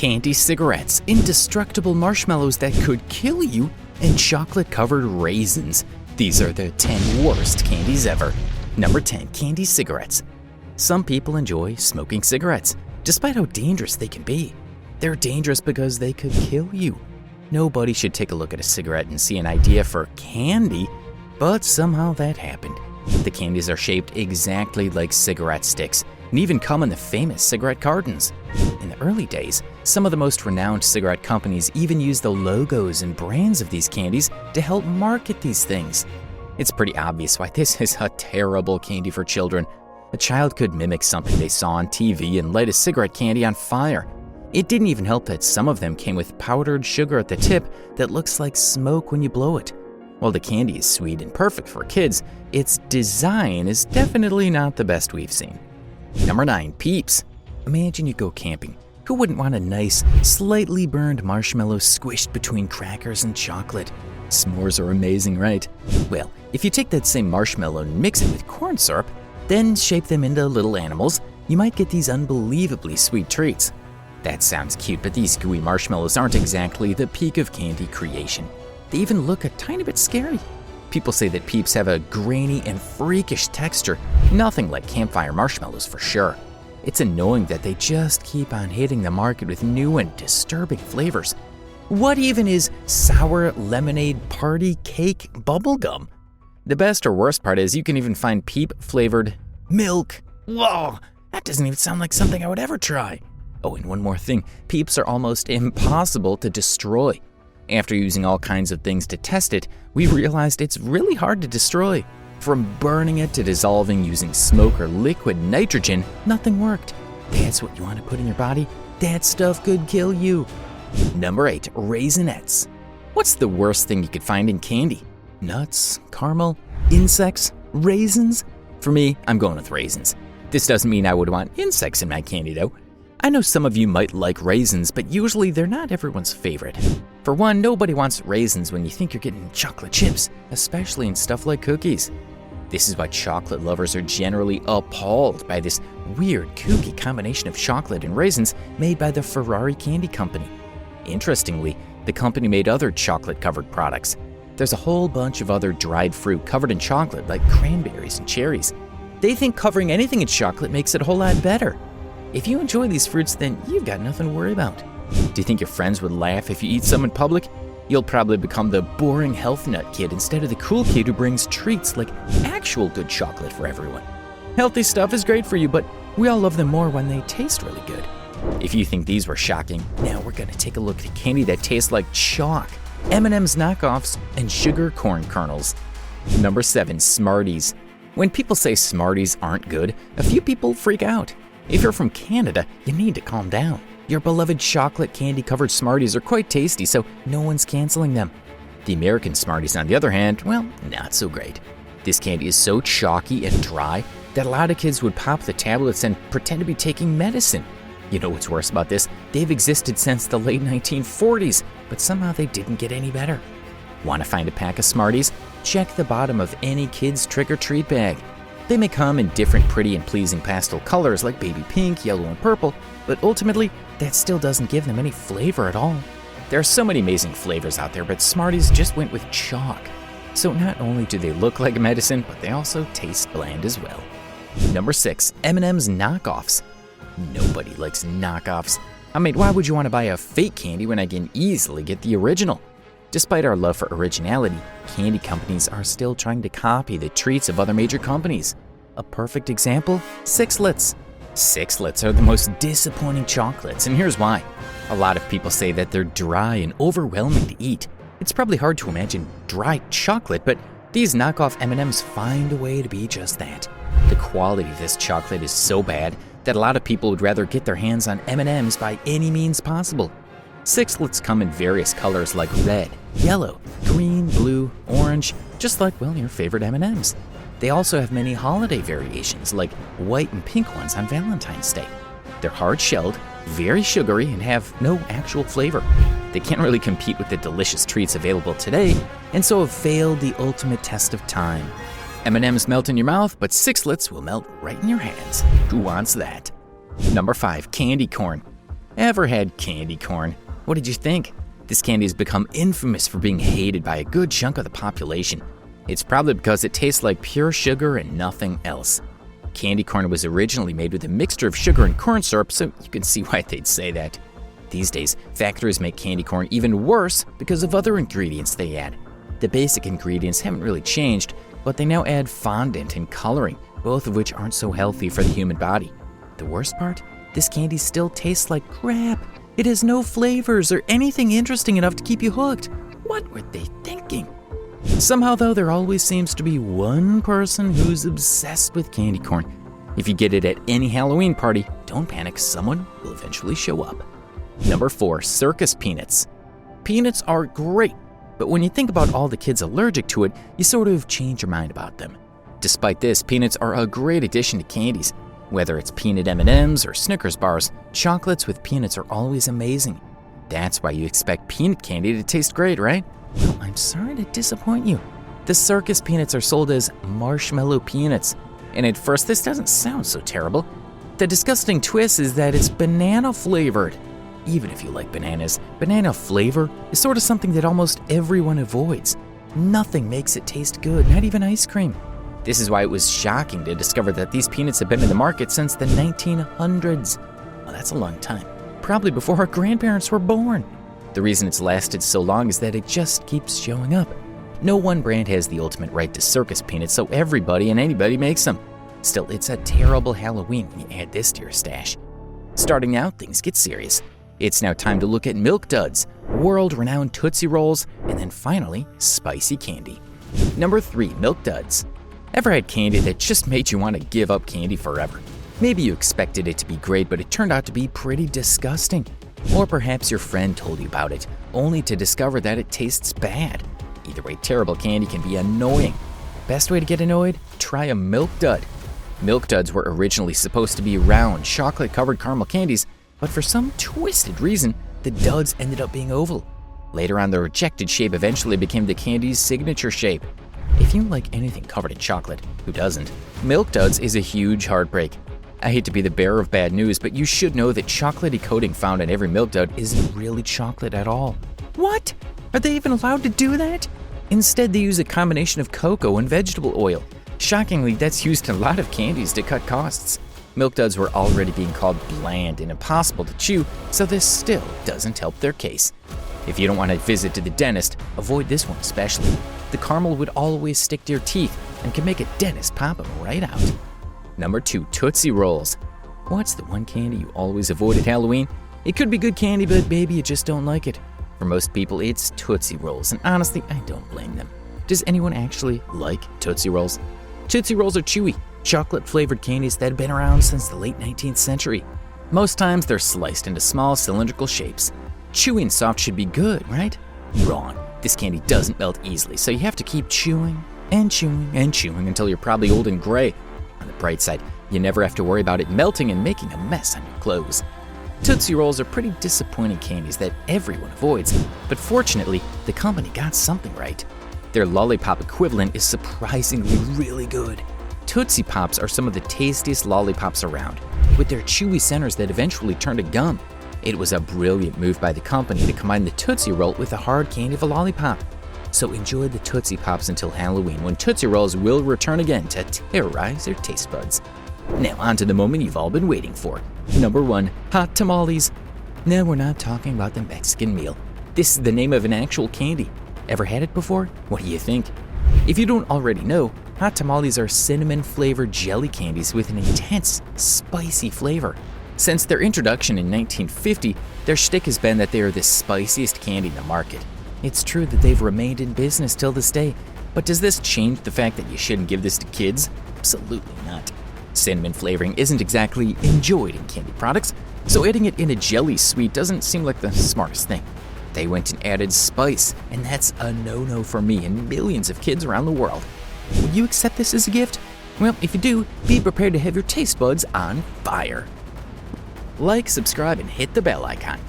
Candy cigarettes, indestructible marshmallows that could kill you, and chocolate-covered raisins. These are the 10 worst candies ever. Number 10, candy cigarettes. Some people enjoy smoking cigarettes, despite how dangerous they can be. They're dangerous because they could kill you. Nobody should take a look at a cigarette and see an idea for candy, but somehow that happened. The candies are shaped exactly like cigarette sticks, and even come in the famous cigarette cartons. In the early days, some of the most renowned cigarette companies even used the logos and brands of these candies to help market these things. It's pretty obvious why this is a terrible candy for children. A child could mimic something they saw on TV and light a cigarette candy on fire. It didn't even help that some of them came with powdered sugar at the tip that looks like smoke when you blow it. While the candy is sweet and perfect for kids, its design is definitely not the best we've seen. Number 9, Peeps. Imagine you go camping. Who wouldn't want a nice, slightly burned marshmallow squished between crackers and chocolate? S'mores are amazing, right? Well, if you take that same marshmallow and mix it with corn syrup, then shape them into little animals, you might get these unbelievably sweet treats. That sounds cute, but these gooey marshmallows aren't exactly the peak of candy creation. They even look a tiny bit scary. People say that Peeps have a grainy and freakish texture, nothing like campfire marshmallows for sure. It's annoying that they just keep on hitting the market with new and disturbing flavors. What even is sour lemonade party cake bubblegum? The best or worst part is you can even find Peep-flavored milk. Whoa, that doesn't even sound like something I would ever try. Oh, and one more thing, Peeps are almost impossible to destroy. After using all kinds of things to test it, we realized it's really hard to destroy. From burning it to dissolving using smoke or liquid nitrogen, nothing worked. That's what you want to put in your body? That stuff could kill you. Number 8, Raisinets. What's the worst thing you could find in candy? Nuts, caramel, insects, raisins? For me, I'm going with raisins. This doesn't mean I would want insects in my candy though. I know some of you might like raisins, but usually they're not everyone's favorite. For one, nobody wants raisins when you think you're getting chocolate chips, especially in stuff like cookies. This is why chocolate lovers are generally appalled by this weird, kooky combination of chocolate and raisins made by the Ferrari Candy Company. Interestingly, the company made other chocolate-covered products. There's a whole bunch of other dried fruit covered in chocolate, like cranberries and cherries. They think covering anything in chocolate makes it a whole lot better. If you enjoy these fruits, then you've got nothing to worry about. Do you think your friends would laugh if you eat some in public? You'll probably become the boring health nut kid instead of the cool kid who brings treats like actual good chocolate for everyone. Healthy stuff is great for you, but we all love them more when they taste really good. If you think these were shocking, now we're gonna take a look at candy that tastes like chalk, M&M's knockoffs, and sugar corn kernels. Number 7, Smarties. When people say Smarties aren't good, a few people freak out. If you're from Canada, you need to calm down. Your beloved chocolate candy-covered Smarties are quite tasty, so no one's canceling them. The American Smarties, on the other hand, well, not so great. This candy is so chalky and dry that a lot of kids would pop the tablets and pretend to be taking medicine. You know what's worse about this? They've existed since the late 1940s, but somehow they didn't get any better. Want to find a pack of Smarties? Check the bottom of any kid's trick-or-treat bag. They may come in different pretty and pleasing pastel colors like baby pink, yellow, and purple, but ultimately, that still doesn't give them any flavor at all. There are so many amazing flavors out there, but Smarties just went with chalk. So not only do they look like medicine, but they also taste bland as well. Number 6, M&M's knockoffs. Nobody likes knockoffs. I mean, why would you want to buy a fake candy when I can easily get the original? Despite our love for originality, candy companies are still trying to copy the treats of other major companies. A perfect example? Sixlets. Sixlets are the most disappointing chocolates, and here's why. A lot of people say that they're dry and overwhelming to eat. It's probably hard to imagine dry chocolate, but these knockoff M&Ms find a way to be just that. The quality of this chocolate is so bad that a lot of people would rather get their hands on M&Ms by any means possible. Sixlets come in various colors like red, yellow, green, blue, orange, just like, well, your favorite M&Ms. They also have many holiday variations like white and pink ones on Valentine's Day. They're hard-shelled, very sugary, and have no actual flavor. They can't really compete with the delicious treats available today, and so have failed the ultimate test of time. M&Ms melt in your mouth, but Sixlets will melt right in your hands. Who wants that? Number 5, candy corn. Ever had candy corn? What did you think? This candy has become infamous for being hated by a good chunk of the population. It's probably because it tastes like pure sugar and nothing else. Candy corn was originally made with a mixture of sugar and corn syrup, so you can see why they'd say that. These days, factories make candy corn even worse because of other ingredients they add. The basic ingredients haven't really changed, but they now add fondant and coloring, both of which aren't so healthy for the human body. The worst part? This candy still tastes like crap. It has no flavors or anything interesting enough to keep you hooked. What were they thinking? Somehow, though, there always seems to be one person who's obsessed with candy corn. If you get it at any Halloween party, don't panic, someone will eventually show up. Number 4, circus peanuts. Peanuts are great, but when you think about all the kids allergic to it, you sort of change your mind about them. Despite this, peanuts are a great addition to candies. Whether it's peanut M&Ms or Snickers bars, chocolates with peanuts are always amazing. That's why you expect peanut candy to taste great, right? Well, I'm sorry to disappoint you. The circus peanuts are sold as marshmallow peanuts, and at first this doesn't sound so terrible. The disgusting twist is that it's banana flavored. Even if you like bananas, banana flavor is sort of something that almost everyone avoids. Nothing makes it taste good, not even ice cream. This is why it was shocking to discover that these peanuts have been in the market since the 1900s. Well, that's a long time, probably before our grandparents were born. The reason it's lasted so long is that it just keeps showing up. No one brand has the ultimate right to circus peanuts, so everybody and anybody makes them. Still, it's a terrible Halloween when you add this to your stash. Starting now, things get serious. It's now time to look at Milk Duds, world-renowned Tootsie Rolls, and then finally, spicy candy. Number 3, Milk Duds. Ever had candy that just made you want to give up candy forever? Maybe you expected it to be great, but it turned out to be pretty disgusting. Or perhaps your friend told you about it, only to discover that it tastes bad. Either way, terrible candy can be annoying. Best way to get annoyed? Try a Milk Dud. Milk Duds were originally supposed to be round, chocolate-covered caramel candies, but for some twisted reason, the duds ended up being oval. Later on, the rejected shape eventually became the candy's signature shape. If you like anything covered in chocolate, who doesn't? Milk Duds is a huge heartbreak. I hate to be the bearer of bad news, but you should know that chocolatey coating found in every Milk Dud isn't really chocolate at all. What? Are they even allowed to do that? Instead, they use a combination of cocoa and vegetable oil. Shockingly, that's used in a lot of candies to cut costs. Milk Duds were already being called bland and impossible to chew, so this still doesn't help their case. If you don't want a visit to the dentist, avoid this one especially. The caramel would always stick to your teeth and can make a dentist pop them right out. Number 2, Tootsie Rolls. What's the one candy you always avoid at Halloween? It could be good candy, but maybe you just don't like it. For most people, it's Tootsie Rolls, and honestly, I don't blame them. Does anyone actually like Tootsie Rolls? Tootsie Rolls are chewy, chocolate-flavored candies that have been around since the late 19th century. Most times, they're sliced into small cylindrical shapes. Chewy and soft should be good, right? Wrong. This candy doesn't melt easily, so you have to keep chewing and chewing and chewing until you're probably old and gray. On the bright side, you never have to worry about it melting and making a mess on your clothes. Tootsie Rolls are pretty disappointing candies that everyone avoids, but fortunately, the company got something right. Their lollipop equivalent is surprisingly really good. Tootsie Pops are some of the tastiest lollipops around, with their chewy centers that eventually turn to gum. It was a brilliant move by the company to combine the Tootsie Roll with the hard candy of a lollipop. So enjoy the Tootsie Pops until Halloween, when Tootsie Rolls will return again to terrorize your taste buds. Now on to the moment you've all been waiting for. Number 1, hot tamales. No, we're not talking about the Mexican meal. This is the name of an actual candy. Ever had it before? What do you think? If you don't already know, hot tamales are cinnamon-flavored jelly candies with an intense, spicy flavor. Since their introduction in 1950, their shtick has been that they are the spiciest candy in the market. It's true that they've remained in business till this day, but does this change the fact that you shouldn't give this to kids? Absolutely not. Cinnamon flavoring isn't exactly enjoyed in candy products, so adding it in a jelly sweet doesn't seem like the smartest thing. They went and added spice, and that's a no-no for me and millions of kids around the world. Will you accept this as a gift? Well, if you do, be prepared to have your taste buds on fire. Like, subscribe, and hit the bell icon.